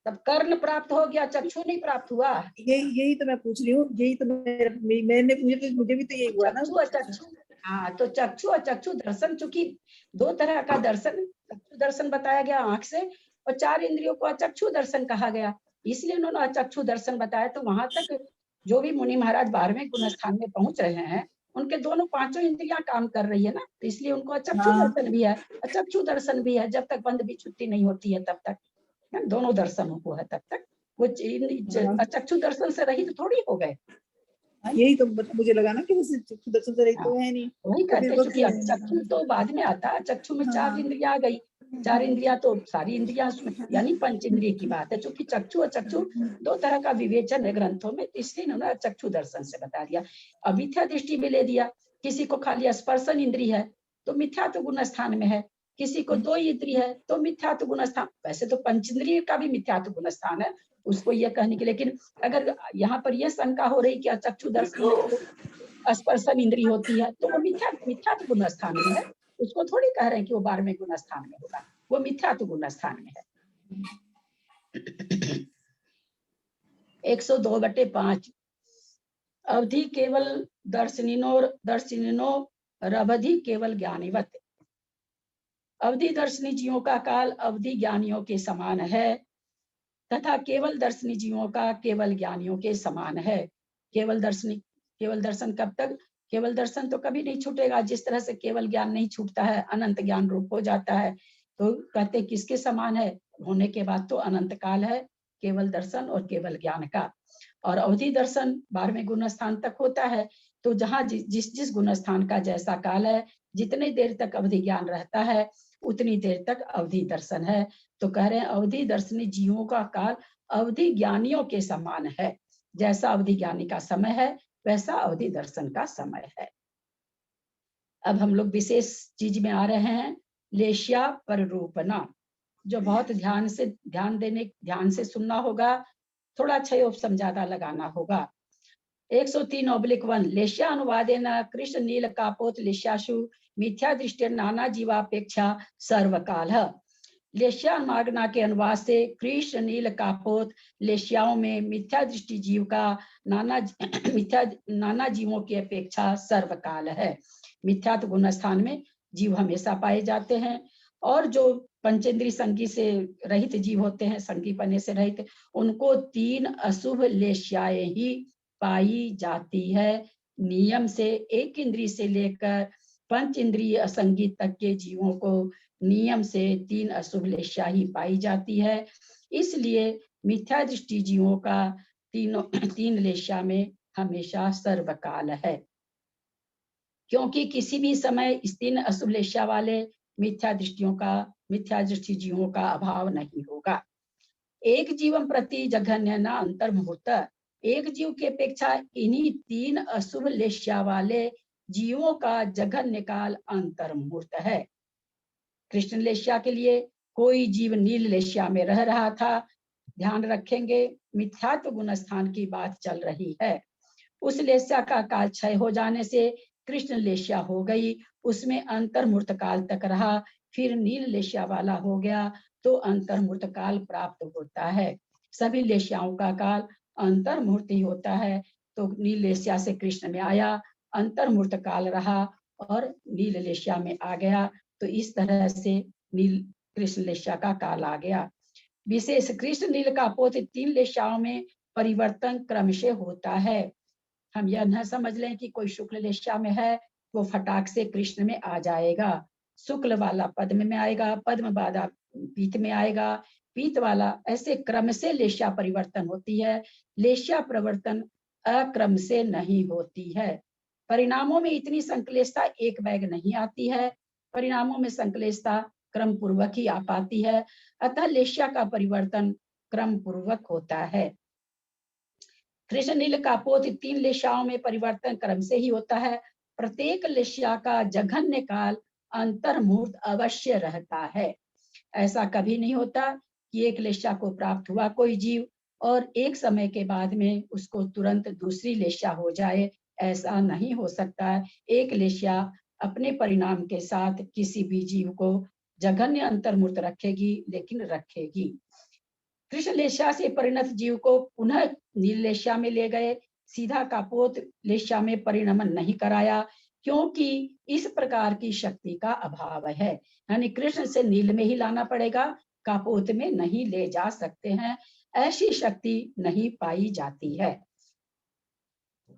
तब कर्ण प्राप्त हो गया, चक्षु नहीं प्राप्त हुआ। यही तो मैं पूछ रही हूँ, यही तो मैंने मुझे भी तो यही हुआ ना। चक्षु अचक्षु, हाँ, तो चक्षु अचक्षु दर्शन, चूंकि दो तरह का दर्शन, चक्षु दर्शन बताया गया आंख से, और 4 इंद्रियों को अचक्षु दर्शन कहा गया, इसलिए उन्होंने अचक्षु दर्शन बताया। तो वहां तक जो भी मुनि महाराज 12वें गुण स्थान में पहुंच रहे हैं, उनके दोनों 5 इंद्रियां काम कर रही है ना, तो इसलिए उनको अचक्षु हाँ। दर्शन भी है, अचक्षु दर्शन भी है। जब तक बंद भी छुट्टी नहीं होती है तब तक दोनों दर्शन को है, तब तक वो अचक्षु दर्शन से रहित थोड़ी हो गए। यही तो मुझे लगा ना कि वैसे चक्षु दर्शन से रहित तो है नहीं। वही तो फिर कहते, वो क्योंकि अब चक्षु तो बाद में आता है, चक्षु में 4 हाँ। इंद्रियां आ गई, 4 इंद्रियां तो सारी इंद्रियां उसमें, यानी पंच इंद्रिय की बात है। चूंकि चक्षु और चक्षु 2 तरह का विवेचन है ग्रंथों में, तो इसलिए उन्होंने चक्षु दर्शन से बता दिया। अब मिथ्या दृष्टि भी ले दिया, किसी को खाली स्पर्शन इंद्रिय है तो मिथ्यात्व गुण स्थान में है, किसी को 2 इंद्रिय है तो मिथ्यात्व गुण स्थान, वैसे तो पंचेंद्रिय का भी मिथ्यात्व गुण स्थान है, उसको यह कहने के। लेकिन अगर यहाँ पर यह शंका हो रही कि चक्षु दर्शन में तो स्पर्शन इंद्रिय होती है, तो वो मिथ्यात्व गुण स्थान में है, उसको थोड़ी कह रहे हैं कि वो 12वें गुण स्थान में होगा, वो मिथ्यात्व गुण स्थान में है। 102/5 अवधि केवल दर्शनिनो रवधि केवल ज्ञानीवत। अवधि दर्शनी जीवों का काल अवधि ज्ञानियों के समान है, तथा केवल दर्शनी जीवों का केवल ज्ञानियों के समान है। केवल दर्शन कब तक? केवल दर्शन तो कभी नहीं छूटेगा, जिस तरह से केवल ज्ञान नहीं छूटता है, अनंत ज्ञान रूप हो जाता है। तो कहते किसके समान है? होने के बाद तो अनंत काल है, केवल दर्शन और केवल ज्ञान का। और अवधि दर्शन 12वें गुण स्थान तक होता है, तो जहाँ जिस गुण स्थान का जैसा काल है, जितनी देर तक अवधि ज्ञान रहता है उतनी देर तक अवधि दर्शन है। तो कह रहे हैं अवधि दर्शनी जीवों का काल अवधि ज्ञानियों के समान है, जैसा अवधि ज्ञानी का समय है वैसा अवधि दर्शन का समय है। अब हम लोग विशेष चीज में आ रहे हैं, लेश्या पररूपना, जो बहुत ध्यान से सुनना होगा, थोड़ा क्षयोपम ज्यादा लगाना होगा। 103/1 लेश्या अनुवादेन कृष्ण नील कापोत लेश्याशु मिथ्या दृष्टि नाना जीवापेक्षा सर्वकाल। लेश्या मागना के अनुवाद से कृष्ण नील कापोत लेश्याओं में मिथ्या दृष्टि जीव का नाना जीवों की अपेक्षा सर्वकाल है। मिथ्यात्व गुण स्थान में जीव हमेशा पाए जाते हैं, और जो पंचेंद्रिय संगी से रहित जीव होते हैं, संगीपने से रहित, उनको 3 अशुभ लेश्याएं ही पाई जाती है। नियम से 1 इंद्रिय से लेकर 5 इंद्रिय असंगी तक के जीवों को नियम से 3 अशुभ लेश्या ही पाई जाती है। इसलिए मिथ्या दृष्टि जीवों का 3 लेश्या में हमेशा सर्वकाल है, क्योंकि किसी भी समय इस 3 अशुभ लेश्या वाले मिथ्या दृष्टि जीवों का अभाव नहीं होगा। एक जीवन प्रति जघन्य न अंतर मुहूर्त, एक जीव की अपेक्षा इन्हीं 3 अशुभ लेश्या वाले जीवों का जघन्य काल अंतर मुहूर्त है। कृष्ण लेश्या के लिए कोई जीव नील लेश्या में रह रहा था, ध्यान रखेंगे मिथ्यात्व गुण स्थान की बात चल रही है। उस लेश्या का काल क्षय हो जाने से कृष्ण लेश्या हो गई, उसमें अंतर्मूर्त काल तक रहा, फिर नील लेश्या वाला हो गया, तो अंतर्मूर्त काल प्राप्त होता है। सभी लेश्याओं का काल अंतर्मूर्त ही होता है। तो नील लेश्या से कृष्ण में आया, अंतर्मूर्त काल रहा और नील लेश्या में आ गया, तो इस तरह से नील कृष्ण लेश्या का काल आ गया। विशेष कृष्ण नील का पोत 3 लेश्याओं में परिवर्तन क्रम से होता है। हम यह न समझ लें कि कोई शुक्ल लेश्या में है वो फटाक से कृष्ण में आ जाएगा। शुक्ल वाला पद्म में आएगा, पद्म वाला पीत में आएगा, पीत वाला, ऐसे क्रम से लेश्या परिवर्तन होती है। लेश्या परिवर्तन अक्रम से नहीं होती है। परिणामों में इतनी संकलेशता एक बैग नहीं आती है, परिणामों में संकलेशता क्रम पूर्वक ही आ पाती है। अतः लेश्या का परिवर्तन क्रम पूर्वक होता है। कृष्ण नील का पोत 3 लेश्याओं में परिवर्तन क्रम से ही होता है। प्रत्येक लेश्या का जघन्य काल अंतर्मूर्त अवश्य रहता है। ऐसा कभी नहीं होता कि एक लेश्या को प्राप्त हुआ कोई जीव और एक समय के बाद में उसको तुरंत दूसरी लेश्या हो जाए, ऐसा नहीं हो सकता। एक लेश्या अपने परिणाम के साथ किसी भी जीव को जघन्य अंतर्मूर्त रखेगी, लेकिन रखेगी। कृष्ण लेस्या से परिणत जीव को पुनः नील लेस्या में ले गए, सीधा कापोत लेस्या में परिणमन नहीं कराया, क्योंकि इस प्रकार की शक्ति का अभाव है। यानी कृष्ण से नील में ही लाना पड़ेगा, कापोत में नहीं ले जा सकते हैं, ऐसी शक्ति नहीं पाई जाती है।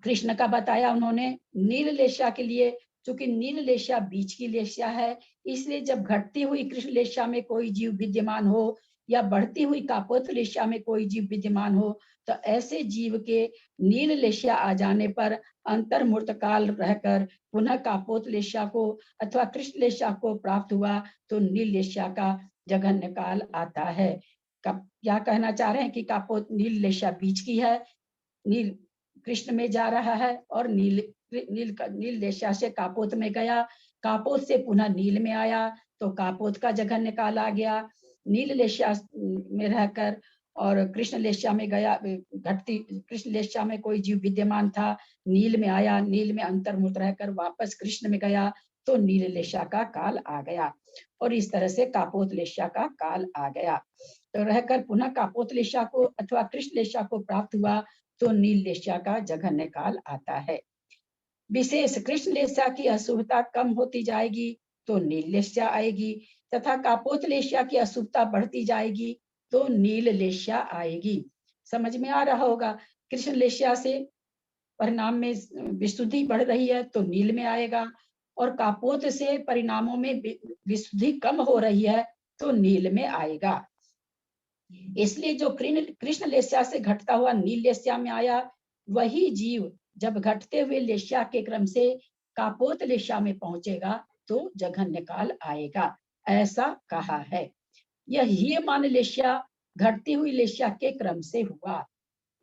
कृष्ण का बताया उन्होंने नील लेस्या के लिए, चूंकि नील लेस्या बीच की लेस्या है, इसलिए जब घटती हुई कृष्ण लेस्या में कोई जीव विद्यमान हो या बढ़ती हुई कापोत लेस्या में कोई जीव विद्यमान हो, तो ऐसे जीव के नील लेस्या आ जाने पर अंतर्मूर्त काल रहकर पुनः कापोत लेस्या को अथवा कृष्ण लेस्या को प्राप्त हुआ तो नील लेस्या का जघन्य काल आता है। क्या कहना चाह रहे हैं कि कापोत नील लेस्या बीच की है, नील कृष्ण में जा रहा है और नील लेस्या से कापोत में गया, कापोत से पुनः नील में आया तो कापोत का जघन्य काल आ गया। नील लेस्या में रहकर और कृष्ण लेस्या में गया, घटती कृष्ण लेस्या में कोई जीव विद्यमान था, नील में आया, नील में अंतर्मुक्त रहकर वापस कृष्ण में गया तो नील लेस्या का काल आ गया, और इस तरह से कापोत लेस्या का काल आ गया। तो रहकर पुनः कापोत लेस्या को अथवा कृष्ण लेस्या को प्राप्त हुआ तो नील लेस्या का जघन्य काल आता है। विशेष कृष्ण लेस्या की अशुभता कम होती जाएगी तो नील लेस्या आएगी, तथा कापोत लेस्या की अशुभता बढ़ती जाएगी तो नील लेस्या आएगी। समझ में आ रहा होगा, कृष्ण लेस्या से परिणाम में विशुद्धि बढ़ रही है तो नील में आएगा, और कापोत से परिणामों में विशुद्धि कम हो रही है तो नील में आएगा। इसलिए जो कृष्ण लेस्या से घटता हुआ नील लेस्या में आया, वही जीव जब घटते हुए लेस्या के क्रम से कापोत लेस्या में पहुंचेगा तो जघन्य काल आएगा, ऐसा कहा है। यह हीयमान लेस्या घटती हुई लेस्या के क्रम से हुआ।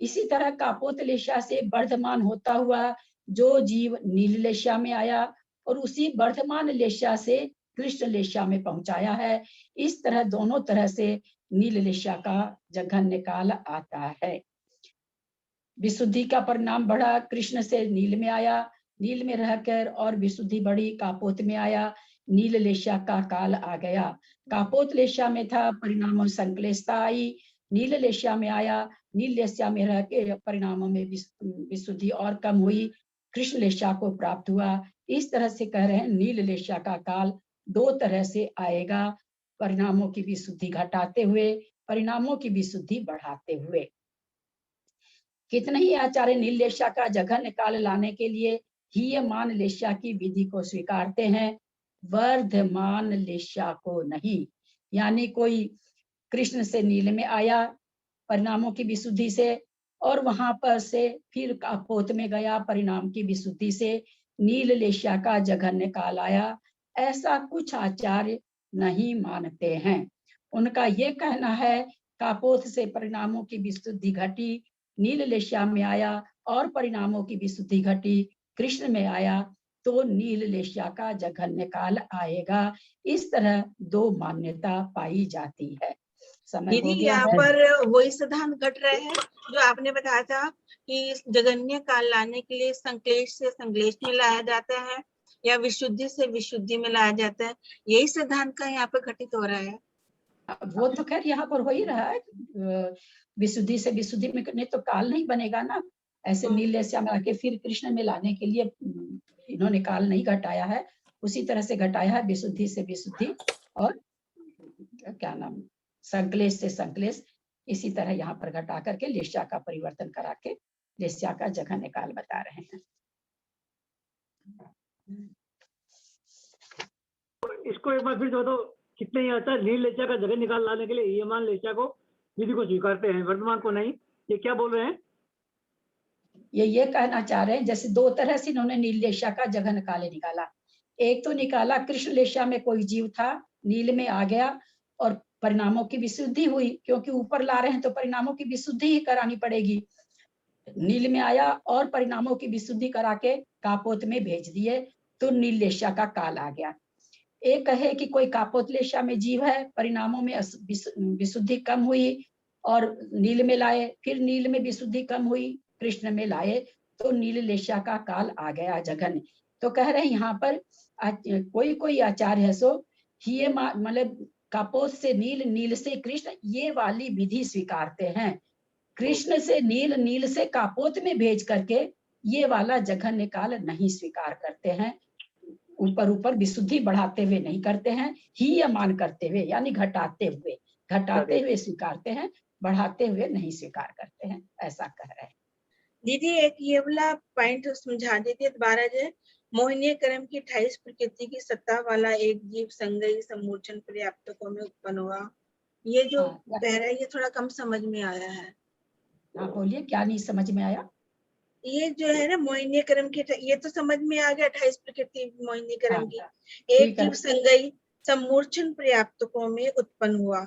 इसी तरह कापोत लेस्या से वर्धमान होता हुआ जो जीव नील लेस्या में आया और उसी वर्धमान लेस्या से कृष्ण लेस्या में पहुंचाया है, इस तरह दोनों तरह से नील लेस्या का जघन्य काल आता है। विशुद्धि का परिणाम बढ़ा, कृष्ण से नील में आया, नील में रहकर और विशुद्धि बढ़ी, कापोत में आया, नील लेस्या का काल आ गया। कापोत लेस्या में था, परिणामों संक्लेशता आई, नील लेस्या में आया, नील लेस्या में रह के परिणामों में विशुद्धि और कम हुई, कृष्ण लेस्या को प्राप्त हुआ। इस तरह से कह रहे हैं नील लेस्या का काल दो तरह से आएगा, परिणामों की विशुद्धि घटाते हुए, परिणामों की विशुद्धि बढ़ाते हुए। कितने ही आचार्य नील लेस्या का जघन्य काल लाने के लिए हीयमान लेस्या की विधि को स्वीकारते हैं, वर्धमान लेस्या को नहीं। यानी कोई कृष्ण से नील में आया परिणामों की विशुद्धि से, और वहां पर से फिर कापोत में गया परिणाम की विशुद्धि से, नील लेस्या का जघन्य काल आया, ऐसा कुछ आचार्य नहीं मानते हैं। उनका ये कहना है कापोत से परिणामों की विशुद्धि घटी, नील लेस्या में आया और परिणामों की विशुद्धि घटी, कृष्ण में आया तो नील लेस्या का जघन्य काल आएगा। इस तरह दो मान्यता पाई जाती है। समय हो दीदी गया यहाँ है। पर वही सिद्धांत घट रहे हैं जो आपने बताया था कि जगन्य काल लाने के लिए संक्लेश से संक्लेश में लाया जाता है या विशुद्धि से विशुद्धि में लाया जाता है, यही सिद्धांत का यहाँ पर घटित हो रहा है। वो तो खैर यहाँ पर हो ही रहा है, विशुद्धि से विशुद्धि में करने तो काल नहीं बनेगा ना। ऐसे नील लेस्या में आके फिर कृष्ण में लाने के लिए इन्होंने काल नहीं घटाया है, उसी तरह से घटाया है विशुद्धि से विशुद्धि और क्या नाम संक्लेश से संक्लेश, इसी तरह यहाँ पर घटा करके लेस्या का परिवर्तन करा के लेस्या का जघन्य काल बता रहे हैं। इसको एक बार फिर जो कितने ही आता है नील लेस्या का जघन्य काल लाने के लिए हीयमान लेस्या को विधि को स्वीकारते हैं, वर्तमान को नहीं। ये क्या बोल रहे हैं? ये कहना चाह रहे हैं जैसे दो तरह से इन्होंने नील लेस्या का जघन्य काल निकाला। एक तो निकाला कृष्ण लेस्या में कोई जीव था, नील में आ गया और परिणामों की विशुद्धि हुई, क्योंकि ऊपर ला रहे हैं तो परिणामों की विशुद्धि ही करानी पड़ेगी। नील में आया और परिणामों की विशुद्धि करा के कापोत में भेज दिए तो नील लेस्या का काल आ गया। एक है कि कोई कापोत लेस्या में जीव है, परिणामों में विशुद्धि कम हुई और नील में लाए, फिर नील में विशुद्धि कम हुई, कृष्ण में लाए तो नील लेस्या का काल आ गया जघन्य। तो कह रहे हैं यहाँ पर कोई कोई आचार्य है सो ही मतलब कापोत से नील, नील से कृष्ण, ये वाली विधि स्वीकारते हैं। कृष्ण से नील, नील से कापोत में भेज करके ये वाला जघन्य काल नहीं स्वीकार करते हैं। ऊपर ऊपर विशुद्धि बढ़ाते हुए नहीं करते हैं, ही मान करते हुए यानी घटाते हुए स्वीकारते हैं, बढ़ाते हुए नहीं स्वीकार करते हैं, ऐसा कह रहे हैं। दीदी एक ये वाला पॉइंट समझा दीजिए दोबारा। जो मोहिनी क्रम की 28 प्रकृति की सत्ता वाला एक जीव संगई समूर्छन पर्याप्तकों में उत्पन्न हुआ, ये जो कह रहा है ये थोड़ा कम समझ में आया है। हाँ बोलिए, क्या नहीं समझ में आया? ये जो है ना मोहिनी क्रम की, ये तो समझ में आ गया 28 प्रकृति मोहिनी क्रम की। एक ठीक है। जीव संगई समूर्छन पर्याप्तकों में उत्पन्न हुआ,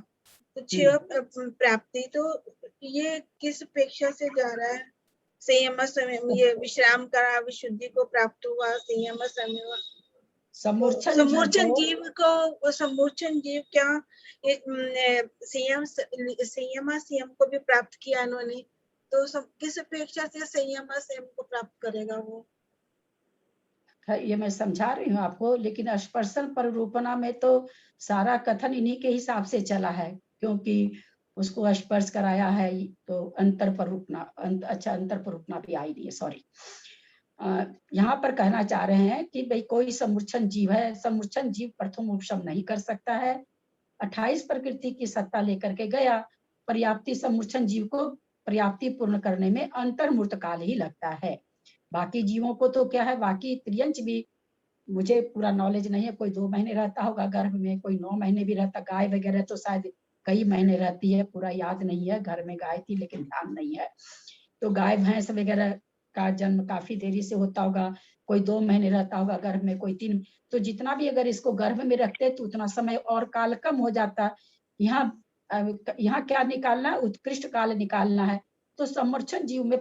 तो 6 प्राप्ति, तो ये किस अपेक्षा से जा रहा है? संयम संयम, ये विश्राम करा, विशुद्धि को प्राप्त हुआ, संयम संयम, समूर्छन जीव को, समूर्छन जीव क्या संयम संयम को भी प्राप्त किया इन्होंने, तो किस अपेक्षा से संयम संयम को प्राप्त करेगा वो? ये मैं समझा रही हूँ आपको, लेकिन स्पर्शन परिरूपणा में तो सारा कथन इन्हीं के हिसाब से चला है, क्योंकि उसको स्पर्श कराया है तो अंतर परिरूपणा, अच्छा अंतर परिरूपणा भी आई नहीं है, सॉरी। यहाँ पर कहना चाह रहे हैं कि भाई कोई समूर्छन जीव है, समूर्छन जीव प्रथम उपशम नहीं कर सकता है, 28 प्रकृति की सत्ता लेकर के गया, पर्याप्ति समूर्छन जीव को पर्याप्ति पूर्ण करने में अंतर्मूर्त काल ही लगता है। बाकी जीवों को तो क्या है, बाकी त्रियंच भी मुझे पूरा नॉलेज नहीं है, कोई 2 महीने रहता होगा गर्भ में, कोई 9 महीने भी रहता, गाय वगैरह तो शायद कई महीने रहती है, पूरा याद नहीं है, घर में गाय थी लेकिन ध्यान नहीं है। तो गाय भैंस वगैरह का जन्म काफी देरी से होता होगा, कोई 2 महीने रहता होगा गर्भ में, कोई 3, तो जितना भी अगर इसको गर्भ में रखते तो उतना समय और काल कम हो जाता। यहाँ क्या निकालना, उत्कृष्ट काल निकालना है, तो समूर्छन जीव में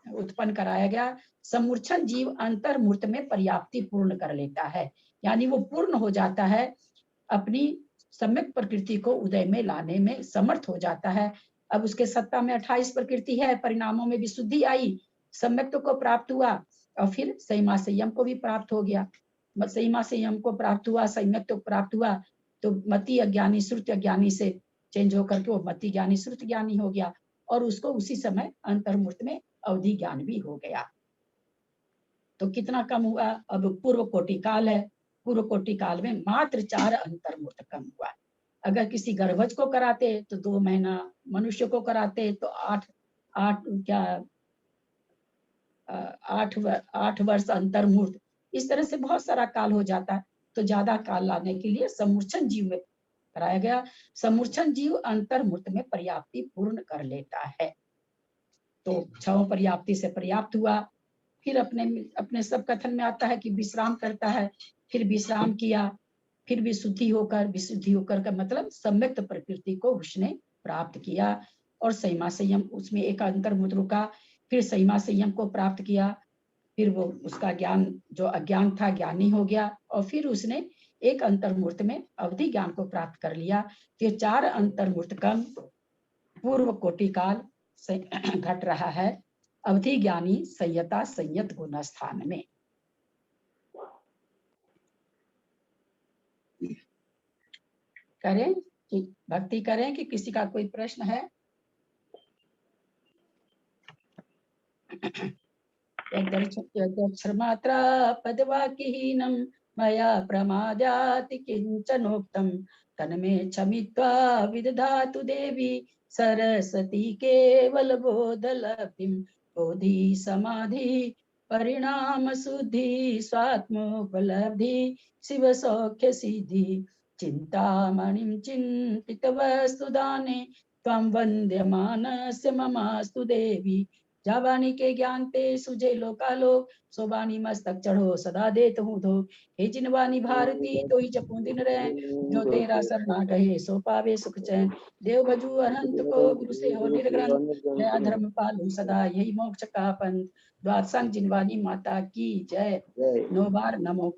उत्पन्न कराया गया। समूर्छन जीव अंतर्मूर्त में पर्याप्ति पूर्ण कर लेता है, यानी वो पूर्ण हो जाता है, अपनी सम्यक प्रकृति को उदय में लाने में समर्थ हो जाता है। अब उसके सत्ता में 28 प्रकृति है, परिणामों में विशुद्धि आई, सम्यक को प्राप्त हुआ, और फिर संयमा संयम को भी प्राप्त हो गया। संयमा संयम को प्राप्त हुआ, सम्यक तो प्राप्त हुआ, तो मति अज्ञानी श्रुति अज्ञानी से चेंज होकर के वो मति ज्ञानी श्रुति ज्ञानी हो गया, और उसको उसी समय अंतर्मूर्त में अवधि ज्ञान भी हो गया। तो कितना कम हुआ? अब पूर्व कोटि काल है, पूर्व कोटि काल में मात्र 4 अंतर्मूर्त कम हुआ। अगर किसी गर्भज को कराते तो 2 महीना, मनुष्य को कराते तो 8 वर्ष अंतर्मूर्त, इस तरह से बहुत सारा काल हो जाता है। तो ज्यादा काल लाने के लिए समूर्छन जीव में कराया गया। समूर्छन जीव अंतर्मूर्त में पर्याप्ति पूर्ण कर लेता है, तो 6 पर्याप्ति से पर्याप्त हुआ। फिर अपने सब कथन में आता है कि विश्राम करता है, फिर विश्राम किया, फिर विशुद्धि होकर का मतलब सम्यक्त प्रकृति को उसने प्राप्त किया, और संयमा संयम उसमें एक अंतर्मूर्त रुका, फिर संयमा संयम को प्राप्त किया, फिर वो उसका ज्ञान जो अज्ञान था ज्ञानी हो गया, और फिर उसने एक अंतर्मूर्त में अवधि ज्ञान को प्राप्त कर लिया। फिर 4 अंतर्मूर्त कम पूर्व कोटि काल घट रहा है अवधि ज्ञानी संयता संयत गुण स्थान में। करें कि भक्ति करें कि किसी का कोई प्रश्न है? यदक्षर मात्रा पदवाक्यहीनं मया प्रमाद्याति किंचनोक्तं तन्मे क्षमित्वा विदधातु देवी सरस्वती केवल बोधलब्धिं। बोधि समाधि परिणाम शुद्धि स्वात्मोपलब्धि शिव सौख्य सिद्धि। चिंतामणिं चिंतित वस्तुदाने त्वं वन्द्यमानस्य ममास्तु देवी। जावानी के ज्ञान ते सुझे लोकालोक सोबानी मस्तक चढ़ो सदा देत हूँ धो। हे जिनवानी भारती तो ही जपू दिन रहे जो तेरा शरणा गहे सो पावे सुख चैन। देव बजू अनंत को गुरु से हो निर्ग्रंथ दया धर्म पालू सदा यही मोक्ष का पंथ। द्वादशांग जिनवानी माता की जय। 9 बार नमो का